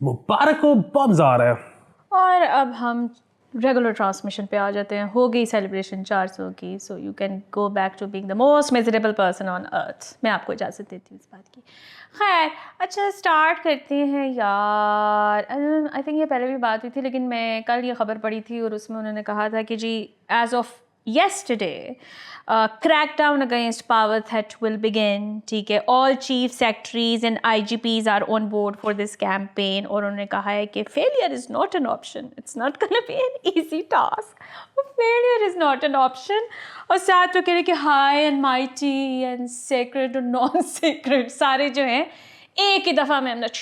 मुबारक हो, बम्स आ रहा है। और अब हम रेगुलर ट्रांसमिशन पे आ जाते हैं। हो गई सेलिब्रेशन 400 की, so you can go back to being the most miserable person on earth. मैं आपको इजाज़त देती हूँ इस बात की। खैर, अच्छा स्टार्ट करते हैं यार। आई थिंक ये पहले भी बात हुई थी, लेकिन मैं कल ये खबर पढ़ी थी और उसमें उन्होंने कहा था कि जी age of yesterday crackdown against power theft will begin, ठीक है। all chief secretaries and IGPs are on board for this campaign और उन्होंने कहा है कि failure is not an option, it's not gonna be an easy task, failure is not an option। और साथ वो कह रहे कि high and mighty and sacred और non-sacred सारे जो हैं एक ही दफ़ा में हमने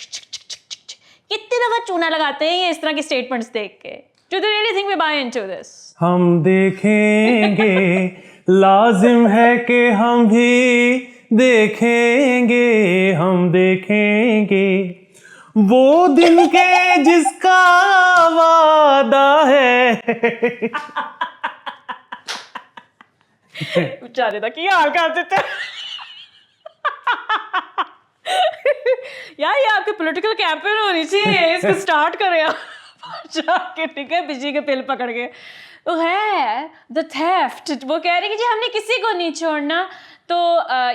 कितनी दफ़ा चूना लगाते हैं ये इस तरह के स्टेटमेंट्स देख के। Do they really think we buy into this? हम देखेंगे, लाजिम है कि हम भी देखेंगे, हम देखेंगे वो दिन के जिसका वादा है। बेचारे था कि हाल कर देते यार, ये आपकी पॉलिटिकल कैंपेन होनी चाहिए, इसको स्टार्ट करें आप जाके, ठीक है, बिजली के बिल पकड़ के। तो है द थेफ्ट, वो कह रहे हैं कि जी हमने किसी को नहीं छोड़ना। तो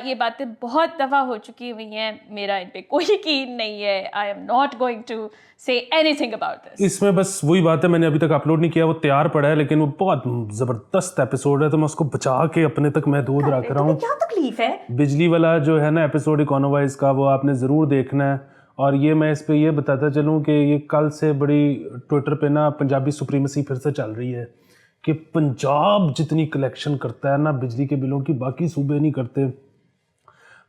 ये बातें बहुत दफ़ा हो चुकी हुई हैं, मेरा इन पे कोई यकीन नहीं है। I am not going to say anything about this. इसमें बस वही बात है, मैंने अभी तक अपलोड नहीं किया, वो तैयार पड़ा है, लेकिन वो बहुत ज़बरदस्त एपिसोड है, तो मैं उसको बचा के अपने तक महदूद रख रहा हूँ। क्या तकलीफ है? बिजली वाला जो है ना एपिसोड इकोनोवाइज का, वो आपने ज़रूर देखना है। और ये मैं इस पे ये बताता चलूँ कि ये कल से बड़ी ट्विटर पे ना पंजाबी सुप्रीमेसी फिर से चल रही है कि पंजाब जितनी कलेक्शन करता है ना बिजली के बिलों की, बाकी सूबे नहीं करते।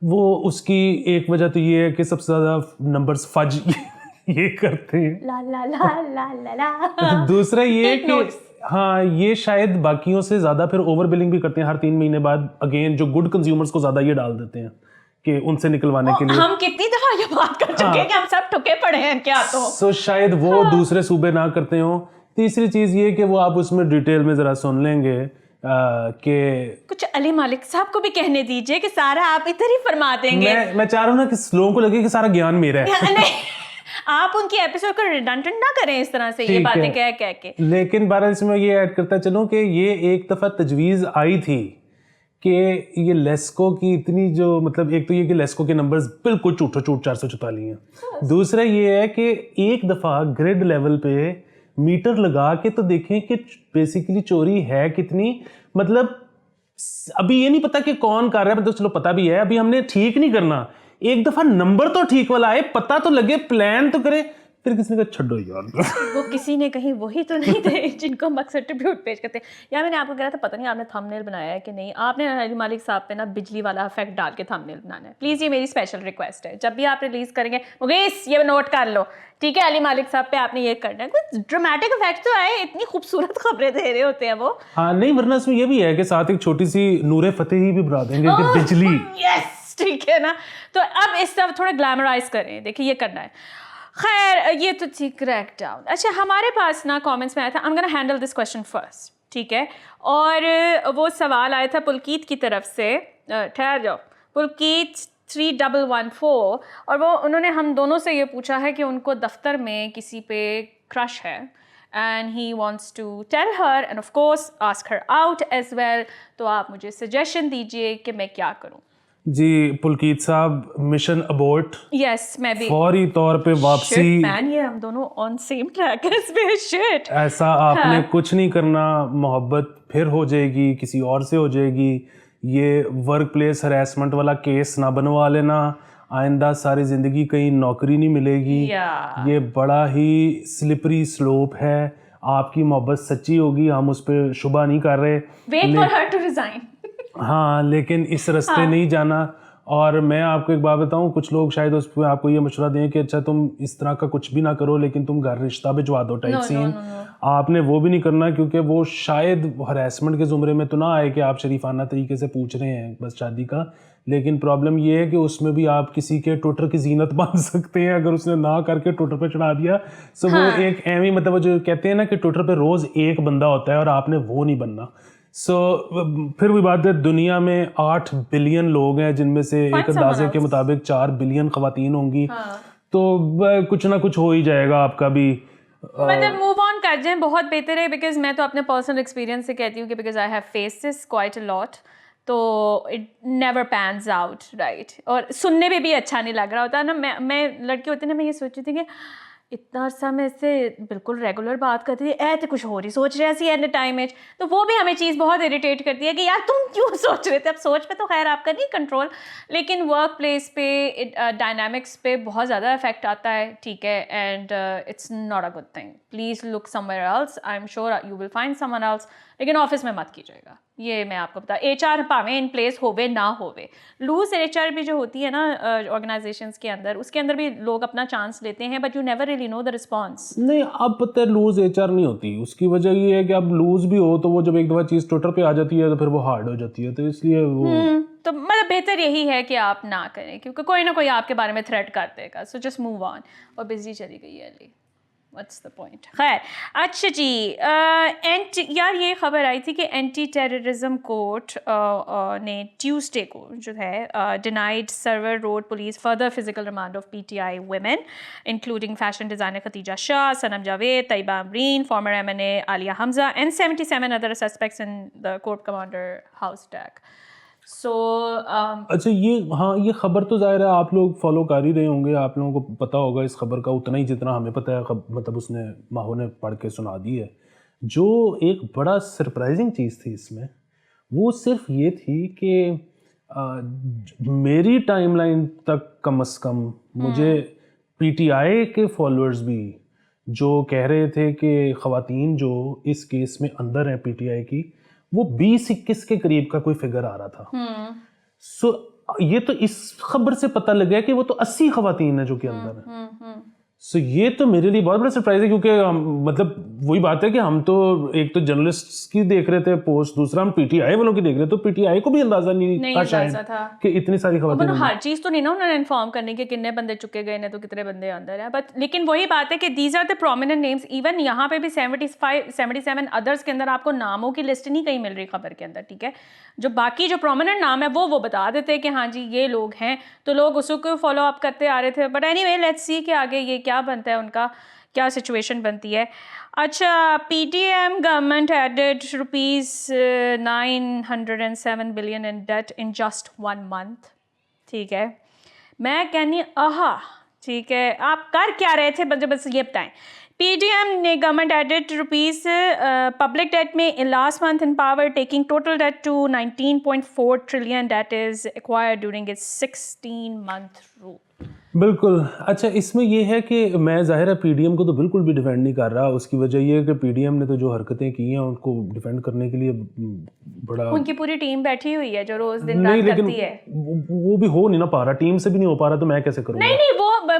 वो उसकी एक वजह तो ये है कि सबसे ज़्यादा नंबर्स फज ये करते हैं। ला ला ला ला ला ला। दूसरा ये कि हाँ, ये शायद बाकियों से ज़्यादा फिर ओवर बिलिंग भी करते हैं हर 3 महीने बाद। अगेन जो गुड कंज्यूमर्स को ज़्यादा ये डाल देते हैं कि उनसे निकलवाने के लिए। हम कितनी दफा ये बात कर चुके हैं कि हम सब ठुके पड़े हैं क्या? तो शायद वो दूसरे सूबे ना करते हो। तीसरी चीज़ ये कि वो आप उसमें डिटेल में ज़रा सुन लेंगे कि कुछ अली मालिक साहब को भी कहने दीजिए कि सारा आप इधर ही फरमा देंगे। मैं चाह रहा हूँ ना कि लोगों को लगे कि सारा ज्ञान मेरा है। नहीं, आप उनकी एपिसोड को रिडंडेंट ना करें इस तरह से ये बातें कह के। लेकिन बहरहाल इसमें ये ऐड करता चलूँ कि ये एक दफ़ा तजवीज़ आई थी कि ये लेस्को की इतनी जो मतलब, एक तो ये कि लेस्को के नंबर्स बिल्कुल चूट 444 हैं। दूसरा ये है कि एक दफ़ा ग्रिड लेवल पे मीटर लगा के तो देखें कि बेसिकली चोरी है कितनी। मतलब अभी ये नहीं पता कि कौन कर रहा है, मतलब चलो पता भी है, अभी हमने ठीक नहीं करना, एक दफ़ा नंबर तो ठीक वाला आए, पता तो लगे, प्लान तो करे। फिर किसी ने कहा छड्डो यार। वो किसी ने कहीं वही तो नहीं थे जिनको मकसद ट्रिब्यूट पेश करते। यार मैंने आपको कहा था, पता नहीं आपने थंबनेल बनाया है कि नहीं। आपने अली मालिक साहब पे ना बिजली वाला इफेक्ट डाल के थंबनेल बनाना है प्लीज़, ये मेरी स्पेशल रिक्वेस्ट है। जब भी आप रिलीज़ करेंगे मुगेश ये नोट कर लो, ठीक है? अली मालिक साहब पे आपने ये करना है, कुछ ड्रामेटिक इफेक्ट तो आए, इतनी खूबसूरत खबरें दे रहे होते हैं वो। हाँ नहीं, वरना इसमें ये भी है कि साथ एक छोटी सी नूरे फतेही भी बना देंगे कि बिजली। यस, ठीक है ना। तो अब इस तरफ थोड़ा ग्लैमराइज करें, देखिए ये करना है। खैर ये तो थी क्रैकडाउन। अच्छा, हमारे पास ना कमेंट्स में आया था, I am gonna handle this question first, ठीक है? और वो सवाल आया था पुलकीत की तरफ से, ठहर जाओ, पुलकीत 3114, और वो उन्होंने हम दोनों से ये पूछा है कि उनको दफ्तर में किसी पे क्रश है and he wants to tell her and of course ask her out as well। तो आप मुझे सजेशन दीजिए कि मैं क्या करूं। जी पुलकीत साहब, मिशन अबॉर्ट। यस, मैं भी फौरी तौर पे वापसी। मैन, ये हम दोनों ऑन सेम ट्रैक है इसमें। शिट, ऐसा आपने कुछ नहीं करना, मोहब्बत फिर हो जाएगी, किसी और से हो जाएगी। ये वर्क प्लेस हरासमेंट वाला केस ना बनवा लेना, आइंदा सारी ज़िंदगी कहीं नौकरी नहीं मिलेगी। ये बड़ा ही स्लिपरी स्लोप है। आपकी मोहब्बत सच्ची होगी, हम उस पर शुबा नहीं कर रहे। Wait for her to resign. हाँ, लेकिन इस रास्ते नहीं जाना। और मैं आपको एक बात बताऊं, कुछ लोग शायद उस पर आपको ये मशवरा दें कि अच्छा तुम इस तरह का कुछ भी ना करो, लेकिन तुम घर रिश्ता भिजवा दो टाइप सीन। आपने वो भी नहीं करना, क्योंकि वो शायद हरासमेंट के ज़ुमरे में तो ना आए कि आप शरीफाना तरीके से पूछ रहे हैं बस शादी का, लेकिन प्रॉब्लम ये है कि उसमें भी आप किसी के ट्विटर की जीनत बन सकते हैं अगर उसने ना करके ट्विटर पे चढ़ा दिया। सो वो एक एवं मतलब जो कहते हैं ना कि ट्विटर पे रोज़ एक बंदा होता है और आपने वो नहीं बनना। फिर भी बात है, दुनिया में 8 बिलियन लोग हैं जिनमें से एक अंदाजे के मुताबिक 4 बिलियन ख़वातीन होंगी। तो कुछ ना कुछ हो ही जाएगा आपका भी। मतलब मूव ऑन कर जाएं, बहुत बेहतर है। बिकॉज मैं तो अपने पर्सनल एक्सपीरियंस से कहती हूँ कि because I have face this quite a lot, तो it never pans out, right. और सुनने में भी अच्छा नहीं लग रहा होता ना। मैं लड़की होती ना, मैं ये सोचती थी कि इतना अर्सा मैं इससे बिल्कुल रेगुलर बात करती थी, ऐसे कुछ और ही सोच रहे सी एंड टाइम में, तो वो भी हमें चीज़ बहुत इरिटेट करती है कि यार तुम क्यों सोच रहे थे। अब सोच पे तो खैर आपका नहीं कंट्रोल, लेकिन वर्क प्लेस पे डायनामिक्स पे बहुत ज़्यादा इफेक्ट आता है, ठीक है। And it's not a good thing. Please look somewhere else, I am sure you will find someone else, लेकिन ऑफिस में मत कीजिएगा, ये मैं आपको बता। HR भावें इन प्लेस होवे ना होवे, लूज HR भी जो होती है ना ऑर्गेनाइजेशंस के अंदर, उसके अंदर भी लोग अपना चांस लेते हैं, but you never really know the response. नहीं, अब पता है लूज HR नहीं होती, उसकी वजह ये है कि अब लूज भी हो तो वो जब एक दफ़ा चीज़ ट्विटर पे आ जाती है तो फिर वो हार्ड हो जाती है, तो इसलिए वो तो मतलब बेहतर यही है कि आप ना करें, क्योंकि कोई ना कोई आपके बारे में थ्रेट कर देगा। So just move on. और बिजी चली गई है अली, व्हाट्स द पॉइंट। खैर, अच्छा जी, यार ये खबर आई थी कि एंटी टेररिज्म कोर्ट ने ट्यूसडे को जो है denied Sarwar road police further physical remand of PTI women including fashion designer Khadija Shah, Sanam Javed, Tayyaba Amreen, former MNA Aliya Hamza and 77 other suspects in the corps commander house attack. So अच्छा, ये खबर तो ज़ाहिर है आप लोग फॉलो कर ही रहे होंगे, आप लोगों को पता होगा इस खबर का उतना ही जितना हमें पता है। मतलब उसने माहो ने पढ़ के सुना दी है। जो एक बड़ा सरप्राइजिंग चीज़ थी इसमें, वो सिर्फ ये थी कि मेरी टाइमलाइन तक कम से कम मुझे PTI के फॉलोअर्स भी जो कह रहे थे कि ख़वातीन जो इस केस में अंदर हैं PTI की, वो 20-21 के करीब का कोई फिगर आ रहा था। सो ये तो इस खबर से पता लग गया कि वो तो 80 ख़वातीन है जो कि अंदर है। सो ये तो मेरे लिए बहुत बड़ा सरप्राइज है, क्योंकि मतलब वही बात है कि हम तो एक तो जर्नलिस्ट्स की देख रहे थे पोस्ट, दूसरा हम PTI वालों की देख रहे थे, तो PTI को भी अंदाजा नहीं था शायद कि इतनी सारी खबरें। हर चीज़ तो नहीं ना उन्होंने इन्फॉर्म करने के कितने बंदे चुके गए ने तो कितने बंदे अंदर हैं, बट लेकिन वही बात है कि these are the prominent names. Even यहाँ पे भी 77 अदर्स के अंदर आपको नामों की लिस्ट नहीं कहीं मिल रही खबर के अंदर, ठीक है। जो बाकी जो प्रोमिनेंट नाम है वो बता देते हैं कि हाँ जी ये लोग हैं, तो लोग उसको फॉलो अप करते आ रहे थे। बट एनीवे लेट्स सी कि आगे ये क्या बनता है, उनका क्या सिचुएशन बनती है। अच्छा, PTM government added ₹907 billion in debt in just 1 month, ठीक है। मैं कहनी आहा, ठीक है, आप कर क्या रहे थे, बस ये बताएं। PTM ने government added rupees public debt में last month in power taking total debt to 19.4 trillion debt is acquired during its 16-month rule. बिल्कुल। अच्छा, इसमें ये है कि मैं ज़ाहिर है PDM को तो बिल्कुल भी डिफेंड नहीं कर रहा। उसकी वजह ये है कि PDM ने तो जो हरकतें की हैं उनको डिफेंड करने के लिए बड़ा उनकी पूरी टीम बैठी हुई है जो रोज दिन रात करती है। वो भी हो नहीं ना पा रहा, टीम से भी नहीं हो पा रहा, तो मैं कैसे करूँगा। नहीं,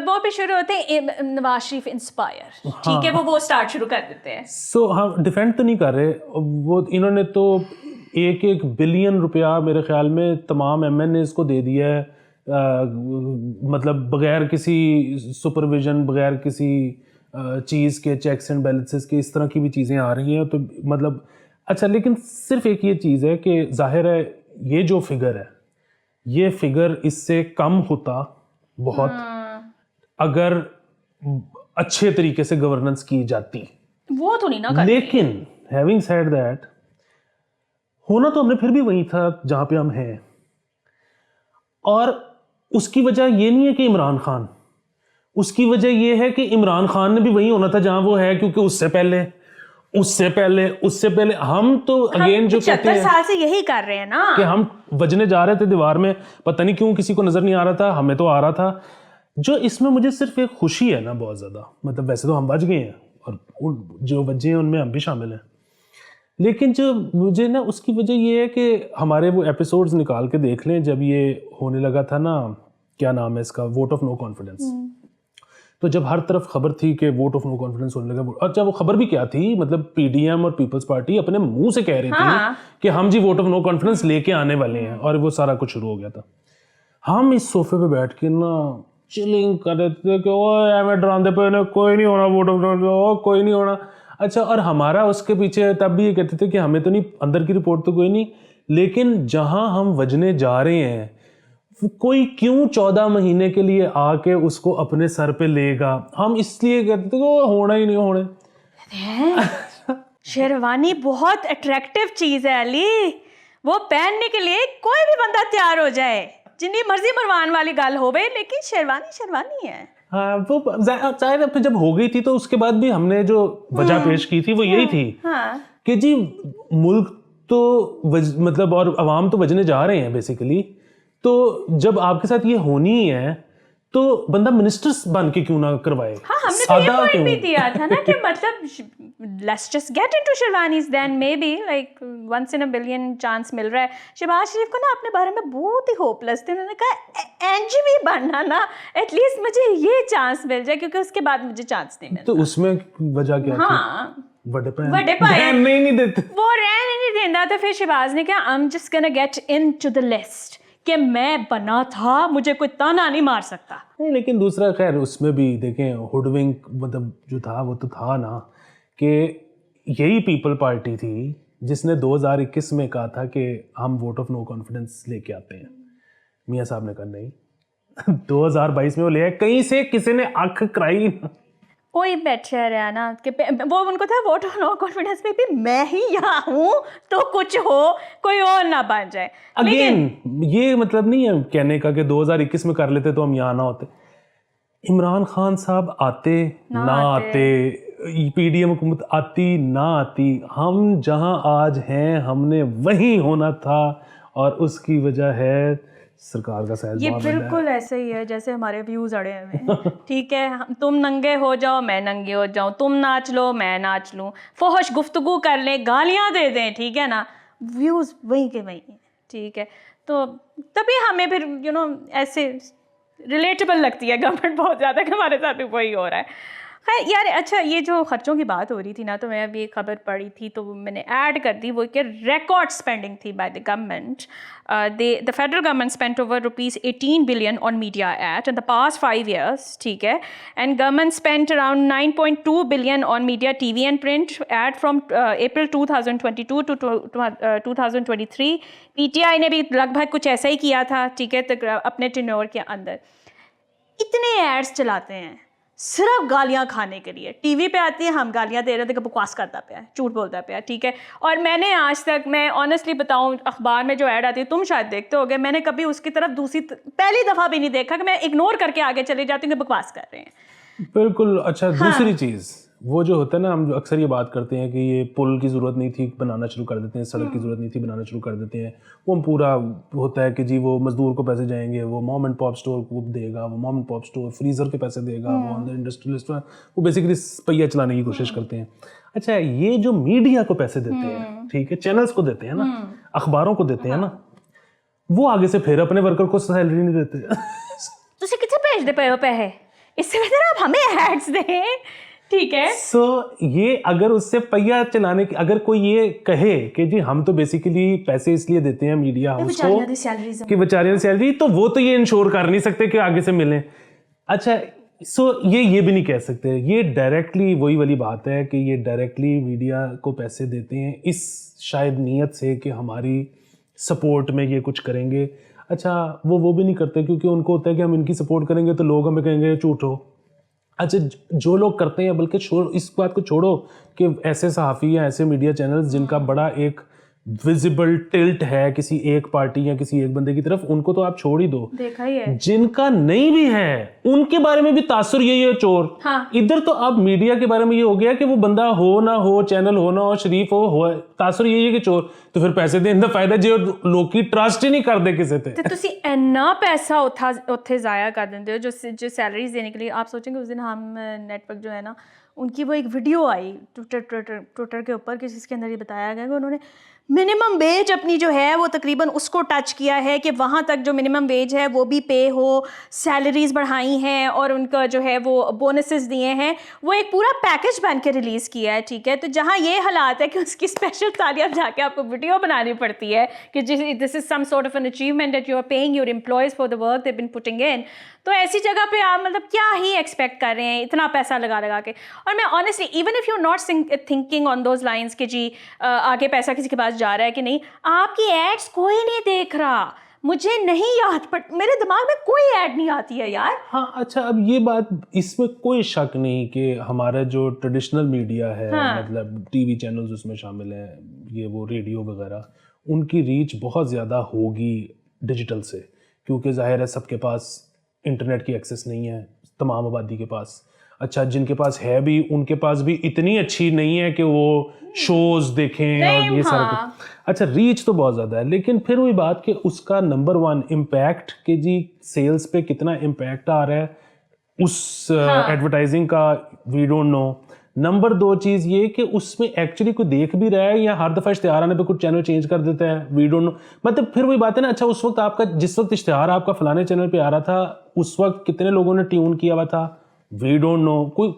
वो भी शुरू होते हैं नवाज शरीफ इंस्पायर, ठीक है, वो स्टार्ट शुरू कर देते हैं। सो हाँ, डिफेंड तो नहीं कर रहे वो। इन्होंने तो 1-1 बिलियन रुपया मेरे ख्याल में तमाम MNAs को दे दिया है, मतलब बगैर किसी सुपरविजन, बगैर किसी चीज़ के, चेक्स एंड बैलेंसेस के, इस तरह की भी चीज़ें आ रही हैं। तो मतलब अच्छा, लेकिन सिर्फ एक ये चीज़ है कि जाहिर है ये जो फिगर है, ये फिगर इससे कम होता बहुत अगर अच्छे तरीके से गवर्नेंस की जाती, वो तो नहीं ना करती। लेकिन हैविंग सेड दैट, होना तो हमने फिर भी वही था जहाँ पे हम हैं। और उसकी वजह ये नहीं है कि इमरान खान, उसकी वजह ये है कि इमरान खान ने भी वही होना था जहां वो है, क्योंकि उससे पहले हम तो अगेन जो कहते हैं 75 साल से यही कर रहे हैं ना कि हम वजने जा रहे थे दीवार में, पता नहीं क्यों किसी को नजर नहीं आ रहा था, हमें तो आ रहा था। जो इसमें मुझे सिर्फ एक खुशी है ना बहुत ज्यादा, मतलब वैसे तो हम बच गए हैं और जो वजह हैं उनमें हम भी शामिल हैं, लेकिन जो मुझे ना उसकी वजह ये है कि हमारे वो एपिसोड्स निकाल के देख लें जब ये होने लगा था ना, क्या नाम है इसका, वोट ऑफ नो कॉन्फिडेंस। तो जब हर तरफ खबर थी कि वोट ऑफ नो कॉन्फिडेंस होने लगा, अच्छा वो खबर भी क्या थी, मतलब PDM और पीपल्स पार्टी अपने मुंह से कह रही थी कि हम जी वोट ऑफ नो कॉन्फिडेंस लेके आने वाले हैं, और वो सारा कुछ शुरू हो गया था। हम इस सोफे पे बैठ के ना चिलिंग कर रहे थे कि ओए डराते पे, कोई नहीं होना वोट ऑफ नो, कोई नहीं होना। अच्छा, और हमारा उसके पीछे तब भी ये कहते थे कि हमें तो नहीं, अंदर की रिपोर्ट तो कोई नहीं, लेकिन जहां हम वजने जा रहे हैं कोई क्यों 14 महीने के लिए आके उसको अपने सर पे लेगा? हम इसलिए कहते थे वो होना ही नहीं होने। शेरवानी बहुत अट्रैक्टिव चीज है अली, वो पहनने के लिए कोई भी बंदा तैयार हो जाए, जिन्नी मर्जी मरवान वाली गल होवे, लेकिन शेरवानी शेरवानी है। हाँ, वो शायद फिर जब हो गई थी तो उसके बाद भी हमने जो वजह पेश की थी वो यही थी कि जी मुल्क तो मतलब और अवाम तो बजने जा रहे हैं बेसिकली, तो जब आपके साथ ये होनी ही है तो बंदा मिनिस्टर्स बन के क्यों ना करवाए। हाँ, हमने तो ये पॉइंट भी दिया था ना कि मतलब let's just get into sherwanis, then maybe like once in a billion chance मिल रहा है। शहबाज शरीफ को ना अपने बारे में बहुत ही होपलेस थे, उन्होंने कहा एंजी भी बनना ना, एटलीस्ट मुझे ये चांस मिल जाए, क्योंकि उसके बाद मुझे चांस नहीं मिलता। तो उसमें वजह क्या थी? बड़े भाई नहीं देते, वो रहने नहीं देता। तो फिर शहबाज ने कहा I am just gonna get into the list कि मैं बना था, मुझे कोई ताना नहीं मार सकता। नहीं, लेकिन दूसरा खैर उसमें भी देखें हुडविंक मतलब जो था वो तो था ना कि यही पीपल पार्टी थी जिसने 2021 में कहा था कि हम वोट ऑफ नो कॉन्फिडेंस लेके आते हैं। मियाँ साहब ने कहा नहीं 2022 में वो ले आए, कहीं से किसी ने आंख कराई। कोई बैठा रहा ना कि वो उनको था वोट ऑफ नो कॉन्फिडेंस में भी मैं ही यहाँ हूँ, तो कुछ हो कोई और ना बन जाए। अगेन ये मतलब नहीं है कहने का कि 2021 में कर लेते तो हम यहाँ ना होते। इमरान खान साहब आते ना आते, पीडीएम हुकूमत आती ना आती, हम जहां आज हैं हमने वहीं होना था, और उसकी वजह है सरकार का साइज। ये बिल्कुल ऐसे ही है जैसे हमारे व्यूज अड़े हुए हैं। ठीक है, तुम नंगे हो जाओ मैं नंगे हो जाऊं, तुम नाच लो मैं नाच लूं, फहश गुफ्तगू कर ले, गालियां दे दें, ठीक है ना, व्यूज वहीं के वहीं हैं। ठीक है, तो तभी हमें फिर ऐसे रिलेटेबल लगती है गवर्नमेंट बहुत ज़्यादा कि हमारे साथ भी वही हो रहा है। खैर यार, अच्छा ये जो खर्चों की बात हो रही थी ना, तो मैं अभी एक खबर पढ़ी थी तो मैंने ऐड कर दी, वो कि रिकॉर्ड स्पेंडिंग थी by the government. The federal government spent over ₹18 billion on media ad in the past 5 years, ठीक है, and government spent around 9.2 billion on media TV and print ad from April 2022 to 2023। PTI ने भी लगभग कुछ ऐसा ही किया था, ठीक है, तो अपने टेन्योर के अंदर इतने एड्स चलाते हैं सिर्फ गालियां खाने के लिए। टीवी पे आती है, हम गालियां दे रहे थे कि बकवास करता पे, झूठ बोलता पे, ठीक है। और मैंने आज तक, मैं ऑनेस्टली बताऊं, अखबार में जो ऐड आती है, तुम शायद देखते होगे, मैंने कभी उसकी तरफ पहली दफ़ा भी नहीं देखा कि मैं इग्नोर करके आगे चले जाती हूँ कि बकवास कर रहे हैं। बिल्कुल। अच्छा, दूसरी चीज़ वो जो होता है ना, हम अक्सर ये बात करते हैं कि ये पुल की ज़रूरत नहीं थी बनाना शुरू कर देते हैं, सड़क की ज़रूरत नहीं थी बनाना शुरू कर देते हैं। वो पूरा होता है कि जी वो मज़दूर को पैसे जाएंगे, वो मॉम एंड पॉप स्टोर को देगा, वो mom and pop store freezer के पैसे देगा, वो अंदर इंडस्ट्रियलिस्ट, वो बेसिकली पहिया चलाने की कोशिश करते हैं। अच्छा, ये जो मीडिया को पैसे देते हैं, ठीक है, चैनल्स को देते हैं ना, अखबारों को देते हैं ना, वो आगे से फिर अपने वर्कर को सैलरी नहीं देते। तुझे कितने भेज दे पे पैसे, इससे बेहतर आप हमें एड्स दें, ठीक है। सो ये अगर उससे पहिया चलाने की, अगर कोई ये कहे कि जी हम तो बेसिकली पैसे इसलिए देते हैं मीडिया हाउस को कि बेचारियों की सैलरी, तो वो तो ये इंश्योर कर नहीं सकते कि आगे से मिले। अच्छा, सो ये भी नहीं कह सकते, ये डायरेक्टली वही वाली बात है कि ये डायरेक्टली मीडिया को पैसे देते हैं इस शायद नीयत से कि हमारी सपोर्ट में ये कुछ करेंगे। अच्छा, वो भी नहीं करते क्योंकि उनको होता है कि हम इनकी सपोर्ट करेंगे तो लोग हमें कहेंगे झूठ हो। अच्छा, जो लोग करते हैं, बल्कि इस बात को छोड़ो कि ऐसे सहाफ़ी या ऐसे मीडिया चैनल्स जिनका बड़ा एक विजिबल टिल्ट है किसी एक पार्टी या किसी एक बंदे की तरफ, उनको तो आप छोड़ ही दो, देखा ही है। जिनका नहीं भी है उनके बारे में भी तासुर यही है चोर। हाँ। इधर तो अब मीडिया के बारे में ये हो गया कि वो बंदा हो ना हो, चैनल हो ना हो, शरीफ हो, तासुर यही है कि चोर, तो फिर पैसे देने का फायदा जो लोग की ट्रस्ट ही नहीं करते किसी ते। तो तुसी इन्ना पैसा उत्थे जाया कर देते हो जो सैलरीज देने के लिए। आप सोचेंगे उस दिन हम नेटवर्क जो है ना, उनकी वो एक वीडियो आई ट्विटर के ऊपर, जिसके अंदर ये बताया गया कि उन्होंने मिनिमम वेज अपनी जो है वो तकरीबन उसको टच किया है कि वहाँ तक जो मिनिमम वेज है वो भी पे हो, सैलरीज बढ़ाई हैं और उनका जो है वो बोनसेस दिए हैं, वो एक पूरा पैकेज बन के रिलीज़ किया है, ठीक है। तो जहाँ ये हालात है कि उसकी स्पेशल तालियां जाके आपको वीडियो बनानी पड़ती है कि this is some sort of an achievement that you are paying your employees for the work they been putting in, तो ऐसी जगह पे आप मतलब क्या ही एक्सपेक्ट कर रहे हैं इतना पैसा लगा के। और मैं honestly, even if you not thinking on those lines कि जी आगे पैसा किसी के पास जा रहा है कि नहीं, आपकी एड्स कोई नहीं देख रहा, मुझे नहीं याद, बट मेरे दिमाग में कोई ऐड नहीं आती है यार। हाँ अच्छा, अब ये बात, इसमें कोई शक नहीं कि हमारा जो ट्रेडिशनल मीडिया है, मतलब टीवी चैनल्स उसमें शामिल हैं, ये वो रेडियो वगैरह, उनकी रीच बहुत ज़्यादा होगी डिजिटल से, क्योंकि ज़ाहिर है सबके पास इंटरनेट की एक्सेस नहीं है तमाम आबादी के पास। अच्छा, जिनके पास है भी, उनके पास भी इतनी अच्छी नहीं है कि वो शोज़ देखें और ये सारा कुछ। अच्छा, रीच तो बहुत ज़्यादा है, लेकिन फिर वही बात कि उसका नंबर वन इम्पैक्ट कि जी सेल्स पे कितना इम्पैक्ट आ रहा है उस एडवर्टाइजिंग का, वी डोंट नो। नंबर दो चीज़ ये कि उसमें एक्चुअली कोई देख भी रहा है या हर दफ़ा इश्तिहार आने पे कुछ चैनल चेंज कर देता है, वी डोंट नो। मतलब फिर वही बात है ना। अच्छा, उस वक्त आपका, जिस वक्त इश्तिहार आपका फलाने चैनल पे आ रहा था, उस वक्त कितने लोगों ने ट्यून किया हुआ था, वी डोंट नो। कोई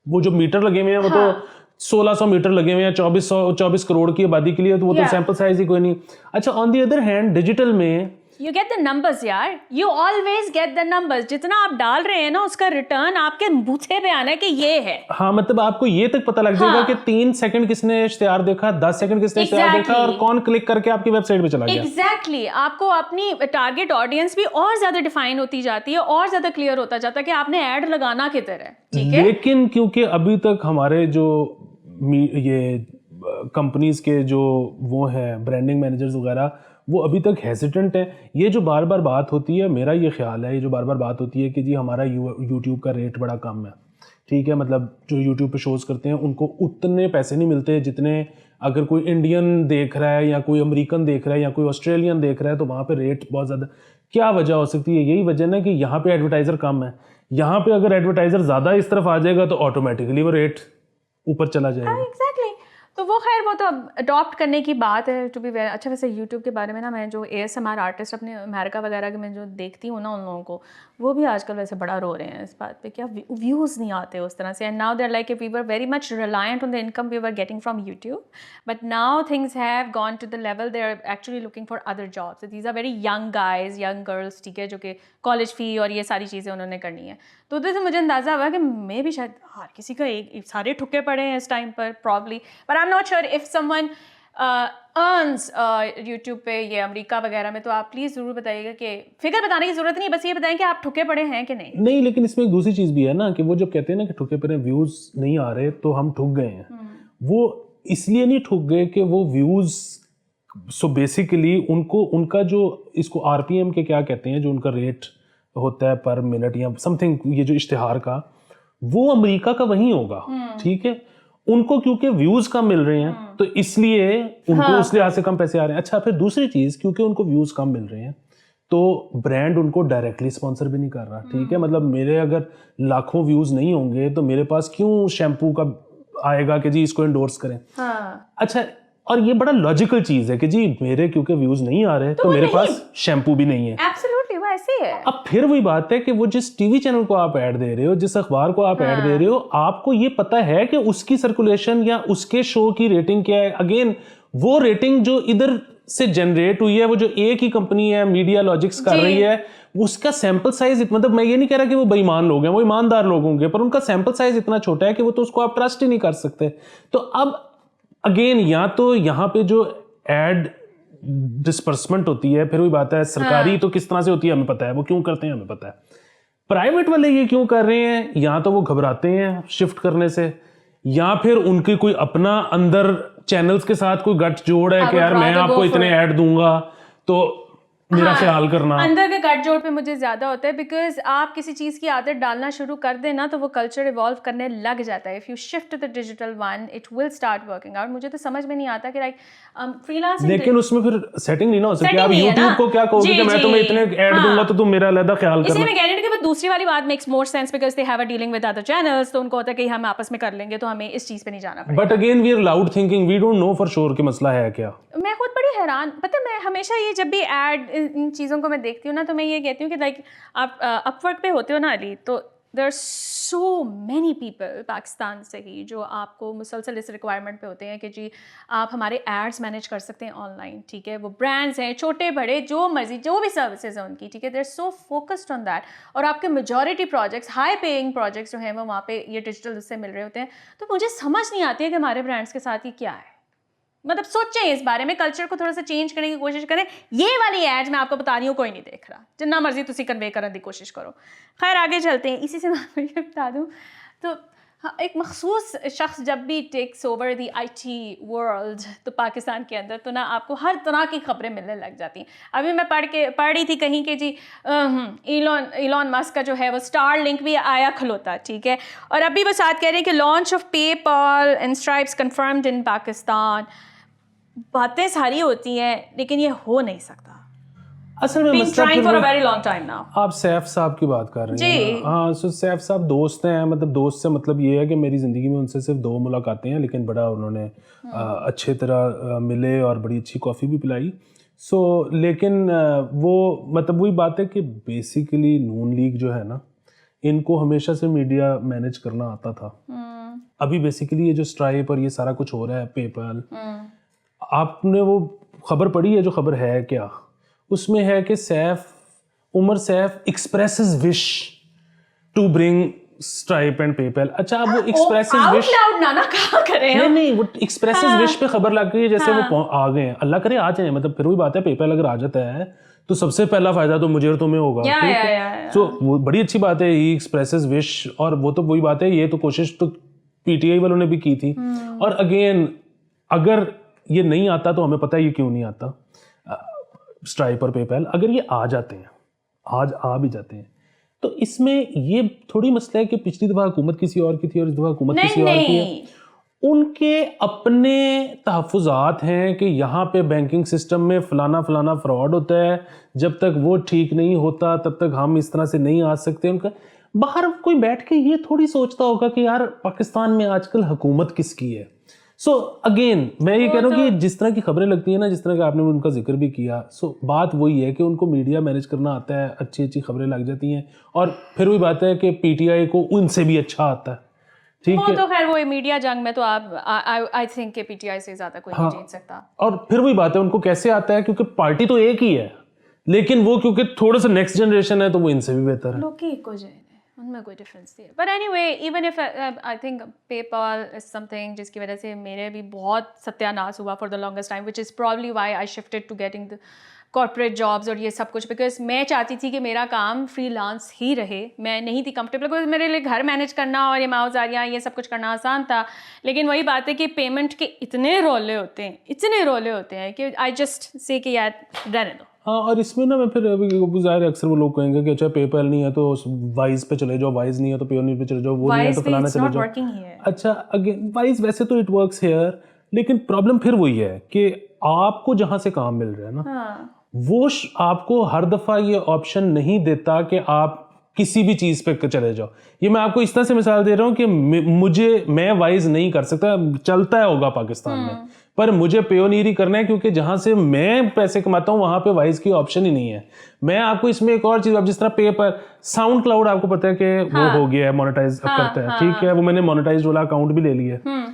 वो जो मीटर लगे हुए हैं वो तो 1600 मीटर लगे हुए हैं 24 करोड़ की आबादी के लिए, तो वो तो सैंपल साइज ही कोई नहीं। अच्छा, on the other hand digital में यू गेट द नंबर्स यार, you always get the numbers. जितना आप डाल रहे हैं ना, उसका रिटर्न आपके बूथे पे आना है कि ये है। हाँ, मतलब आपको ये तक पता लग जाएगा कि 3 सेकंड किसने इश्तिहार देखा, 10 सेकंड किसने इश्तिहार देखा, और कौन क्लिक करके आपकी वेबसाइट पे चला गया। एग्जैक्टली आपको अपनी टारगेट ऑडियंस भी और ज्यादा डिफाइन होती जाती है, और ज्यादा क्लियर होता जाता है कि आपने ऐड लगाना किधर है, ठीक है। लेकिन क्योंकि अभी तक हमारे जो ये कंपनीज के जो वो हैं ब्रांडिंग मैनेजर्स वगैरह, वो अभी तक हेजिटेंट है। ये जो बार बार बात होती है, मेरा ये ख्याल है, ये जो बार बार बात होती है कि जी हमारा यूट्यूब का रेट बड़ा कम है, ठीक है, मतलब जो यूट्यूब पे शोज़ करते हैं उनको उतने पैसे नहीं मिलते जितने अगर कोई इंडियन देख रहा है या कोई अमेरिकन देख रहा है या कोई ऑस्ट्रेलियन देख रहा है, तो वहाँ पे रेट बहुत ज़्यादा। क्या वजह हो सकती है? यही वजह ना कि यहाँ पे एडवर्टाइज़र कम है। यहाँ पे अगर एडवर्टाइज़र ज़्यादा इस तरफ आ जाएगा तो ऑटोमेटिकली वो रेट ऊपर चला जाएगा। एग्जैक्टली। तो वो खैर वो तो अब अडॉप्ट करने की बात है, टू बी वेरी। अच्छा, वैसे यूट्यूब के बारे में ना, मैं जो ASMR आर्टिस्ट अपने अमेरिका वगैरह के मैं जो देखती हूँ ना, उन लोगों को, वो भी आजकल वैसे बड़ा रो रहे हैं इस बात पे, क्या व्यूज़ नहीं आते उस तरह से। And now they are like, we were very much reliant on the income we were getting from YouTube, but now things have gone to the level they are actually looking for other jobs. These are very young guys, young girls, ठीक है, जो कि college फ़ी और ये सारी चीज़ें उन्होंने करनी है। तो उधर से मुझे अंदाज़ा हुआ कि मैं भी शायद हर किसी का एक सारे ठुके पड़े हैं इस टाइम पर probably, but I am not sure if someone earns YouTube पे ये अमेरिका वगैरह में। तो आप प्लीज़ ज़रूर बताइएगा कि फिगर बताने की ज़रूरत नहीं है, बस ये बताएं कि आप ठुके पड़े हैं कि नहीं। नहीं, लेकिन इसमें एक दूसरी चीज़ भी है ना कि वो जब कहते हैं ना कि ठुके पड़े, व्यूज़ नहीं आ रहे तो हम ठुक गए हैं, वो इसलिए नहीं ठुक गए कि वो व्यूज़, सो बेसिकली उनको, उनका जो इसको RPM के क्या कहते हैं, जो उनका रेट होता है पर मिनट या समथिंग, ये जो इश्तिहार का, वो अमेरिका का वही होगा, ठीक है। उनको क्योंकि व्यूज कम मिल रहे हैं तो इसलिए उनको उस लिहाज से कम पैसे आ रहे हैं। अच्छा, फिर दूसरी चीज, क्योंकि उनको व्यूज कम मिल रहे हैं तो ब्रांड उनको डायरेक्टली स्पॉन्सर भी नहीं कर रहा, ठीक है। मतलब मेरे अगर लाखों व्यूज नहीं होंगे तो मेरे पास क्यों शैम्पू का आएगा कि जी इसको एंडोर्स करें। अच्छा, और ये बड़ा लॉजिकल चीज है कि जी मेरे क्योंकि व्यूज नहीं आ रहे तो मेरे पास शैम्पू भी नहीं है। एब्सोल्युटली, वो ऐसे ही है। अब फिर वही बात है कि वो जिस टीवी चैनल को आप ऐड दे रहे हो, जिस अखबार को आप ऐड दे रहे हो, आपको ये पता है कि उसकी सर्कुलेशन या उसके शो की रेटिंग क्या है। अगेन वो रेटिंग जो इधर से जनरेट हुई है, वो जो एक ही कंपनी है मीडिया लॉजिक्स कर रही है, उसका सैंपल साइज, मतलब मैं ये नहीं कह रहा कि वो बेईमान लोग हैं, वो ईमानदार लोग होंगे, पर उनका सैंपल साइज इतना छोटा है कि वो तो उसको आप ट्रस्ट ही नहीं कर सकते। तो अब अगेन या तो यहाँ पे जो एड डिस्पर्समेंट होती है, फिर वही बात है, सरकारी तो किस तरह से होती है हमें पता है, वो क्यों करते हैं हमें पता है। प्राइवेट वाले ये क्यों कर रहे हैं, या तो वो घबराते हैं शिफ्ट करने से, या फिर उनके कोई अपना अंदर चैनल्स के साथ कोई गठ जोड़ है कि यार मैं आपको इतने ऐड दूंगा तो मेरा ख्याल करना। अंदर के गठजोड़ पे मुझे ज्यादा होता है, बिकॉज आप किसी चीज की आदत डालना शुरू कर देना तो वो कल्चर इवॉल्व करने लग जाता है। If you shift to the digital one, it will start working out. मुझे तो समझ में नहीं आता कि लाइक फ्रीलांसिंग, लेकिन उसमें फिर सेटिंग नहीं ना हो सकती। आप यूट्यूब को क्या कहोगे कि मैं तुम्हें इतने ऐड दूंगा तो तुम मेरा अलग ख्याल करना। इसलिए मैं कह रही हूं कि वो दूसरी वाली बात makes more sense, because they have a dealing with other channels, तो उनको होता है कि हम आपस में कर लेंगे तो हमें इस चीज पे नहीं जाना पड़ेगा। But again we are loud thinking, we don't know for sure कि मसला है क्या। मैं खुद बड़ी हैरान, पता है, मैं हमेशा ये जब भी ऐड इन चीज़ों को मैं देखती हूँ ना, तो मैं ये कहती हूँ कि लाइक आप अपवर्क पे होते हो ना अली, तो there are so many people Pakistan से ही जो आपको मुसलसल इस रिक्वायरमेंट पे होते हैं कि जी आप हमारे एड्स मैनेज कर सकते हैं ऑनलाइन, ठीक है। वो ब्रांड्स हैं छोटे बड़े जो मर्जी, जो भी सर्विसेज हैं उनकी, ठीक है, they are so focused on that. और आपके majority projects, high paying projects जो हैं वो वहाँ पे ये डिजिटल उससे मिल रहे होते हैं। तो मुझे समझ नहीं आती है कि हमारे ब्रांड्स के साथ ये क्या है। मतलब सोचें इस बारे में, कल्चर को थोड़ा सा चेंज करने की कोशिश करें। ये वाली एड्स मैं आपको बता रही हूँ कोई नहीं देख रहा, जितना मर्जी तुसी कन्वे करने की कोशिश करो। खैर आगे चलते हैं। इसी से मैं आपको ये बता दूँ तो हाँ, एक मखसूस शख्स जब भी takes over the IT world तो पाकिस्तान के अंदर तो ना आपको हर तरह की खबरें मिलने लग जाती हैं। अभी मैं पढ़ रही थी कहीं कि जी इलॉन मस्क का जो है वो स्टार लिंक भी आया खलोता, ठीक है। और अभी वो साथ कह रहे हैं कि launch of PayPal and Stripes confirmed in Pakistan. बातें सारी होती हैं लेकिन ये हो नहीं सकता। असल में Been trying for a very long time now. आप सैफ साहब की बात कर रही हैं ना? हाँ, सो सैफ साहब दोस्त हैं, मतलब दोस्त से मतलब ये है कि मेरी ज़िंदगी में उनसे सिर्फ 2 मुलाकातें हैं, लेकिन बड़ा उन्होंने अच्छे तरह मिले और बड़ी अच्छी कॉफ़ी भी पिलाई। सो लेकिन वो मतलब वही बात है कि बेसिकली नून लीग जो है ना, इनको हमेशा से मीडिया मैनेज करना आता था। अभी बेसिकली ये जो स्ट्राइप और ये सारा कुछ हो रहा है, पेपल, आपने वो खबर पढ़ी है? जो खबर है क्या उसमें है कि Umar Saif expresses wish to bring Stripe and PayPal. अच्छा, अब वो एक्सप्रेसेस विश ना कहा करें नहीं वो एक्सप्रेसेस विश पे खबर लग गई है जैसे वो आ गए हैं। अल्लाह करे आ जाए, मतलब फिर वही बात है, पेपल अगर आ जाता है तो सबसे पहला फायदा तो मुझे और तुम्हें होगा। तो वो बड़ी अच्छी बात है, ही एक्सप्रेसेस विश। और वो तो वही बात है, ये तो कोशिश तो PTI वालों ने भी की थी। और अगेन अगर ये नहीं आता तो हमें पता है ये क्यों नहीं आता। स्ट्राइप और पेपैल अगर ये आ जाते हैं, आज आ भी जाते हैं, तो इसमें ये थोड़ी मसला है कि पिछली दफ़ा हुकूमत किसी और की थी और इस दफ़ा हुकूमत किसी और की है। उनके अपने तहफ़्फ़ुज़ात हैं कि यहाँ पे बैंकिंग सिस्टम में फ़लाना फ़लाना फ्रॉड होता है, जब तक वो ठीक नहीं होता तब तक हम इस तरह से नहीं आ सकते। उनका बाहर कोई बैठ के ये थोड़ी सोचता होगा कि यार पाकिस्तान में आजकल हुकूमत किसकी है। सो अगेन मैं ये कह रहा हूँ कि जिस तरह की खबरें लगती हैं ना, जिस तरह का आपने उनका जिक्र भी किया, बात वही है कि उनको मीडिया मैनेज करना आता है, अच्छी अच्छी खबरें लग जाती हैं। और फिर वही बात है कि PTI को उनसे भी अच्छा आता है, ठीक है। तो खैर वो मीडिया जंग में तो आप आई थिंक के PTI से ज़्यादा कोई नहीं जीत सकता। और फिर वही बात है, उनको कैसे आता है क्योंकि पार्टी तो एक ही है, लेकिन वो क्योंकि थोड़ा सा नेक्स्ट जनरेशन है तो वो इनसे भी बेहतर है। लोग एक हो जाए, उनमें कोई डिफरेंस नहीं है। But anyway, even if I think PayPal is something जिसकी वजह से मेरे भी बहुत सत्यानाश हुआ for the longest time, which is probably why I shifted to getting the corporate jobs और ये सब कुछ, बिकॉज मैं चाहती थी कि मेरा काम फ्रीलांस ही रहे। मैं नहीं थी कंफर्टेबल, बिकॉज मेरे लिए घर मैनेज करना और ये माओजारियाँ ये सब कुछ करना आसान था, लेकिन वही बात है कि पेमेंट के इतने रोले होते हैं कि आई जस्ट से कि यार रहने दो। हाँ, और इसमें ना मैं फिर अभी ज़ाहिर अक्सर वो लोग कहेंगे कि अच्छा पेपैल नहीं है तो वाइज पे चले जाओ, वाइज नहीं है तो पेयोनीर पे चले जाओ, वो नहीं है तो फलाना चले जाओ। अच्छा, अगेन वाइज वैसे तो इट वर्क्स हियर, लेकिन प्रॉब्लम फिर वही है कि आपको जहाँ से काम मिल रहा है ना, वो आपको हर दफ़ा ये ऑप्शन नहीं देता कि आप किसी भी चीज़ पे चले जाओ। ये मैं आपको इस तरह से मिसाल दे रहा हूँ कि मैं वाइज नहीं कर सकता, चलता है होगा पाकिस्तान में, पर मुझे पेयोनीरी करना है क्योंकि जहाँ से मैं पैसे कमाता हूँ वहाँ पे वाइज की ऑप्शन ही नहीं है। मैं आपको इसमें एक और चीज़, अब जिस तरह पेपर साउंड क्लाउड आपको पता है कि वो हो गया है, मोनेटाइज करता है, ठीक है, वो मैंने मोनेटाइज वाला अकाउंट भी ले लिया है।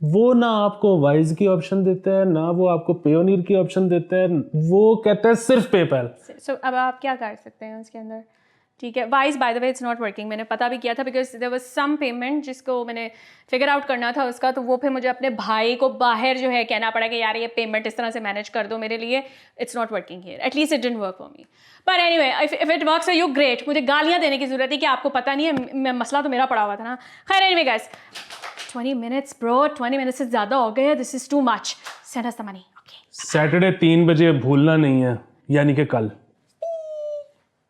वो ना आपको वाइज की ऑप्शन देता है, ना वो आपको पेयोनीर की ऑप्शन देता है, वो कहता है सिर्फ पेपैल। सो अब आप क्या कर सकते हैं उसके अंदर? ठीक है, wise by the way it's not working, मैंने पता भी किया था, because there was some payment जिसको मैंने फिगर आउट करना था उसका, तो वो फिर मुझे अपने भाई को बाहर जो है कहना पड़ा कि यार ये पेमेंट इस तरह से मैनेज कर दो मेरे लिए, it's not working here, at least it didn't work for me. पर anyway, if it works for you great. मुझे गालियाँ देने की जरूरत है कि आपको पता नहीं है, मसला तो मेरा पड़ा हुआ था ना। खैर anyway guys, 20 minutes bro, 20 minutes से ज़्यादा हो गए, this is too much, send us the money. Okay, Saturday 3 बजे भूलना नहीं है, यानी कि कल।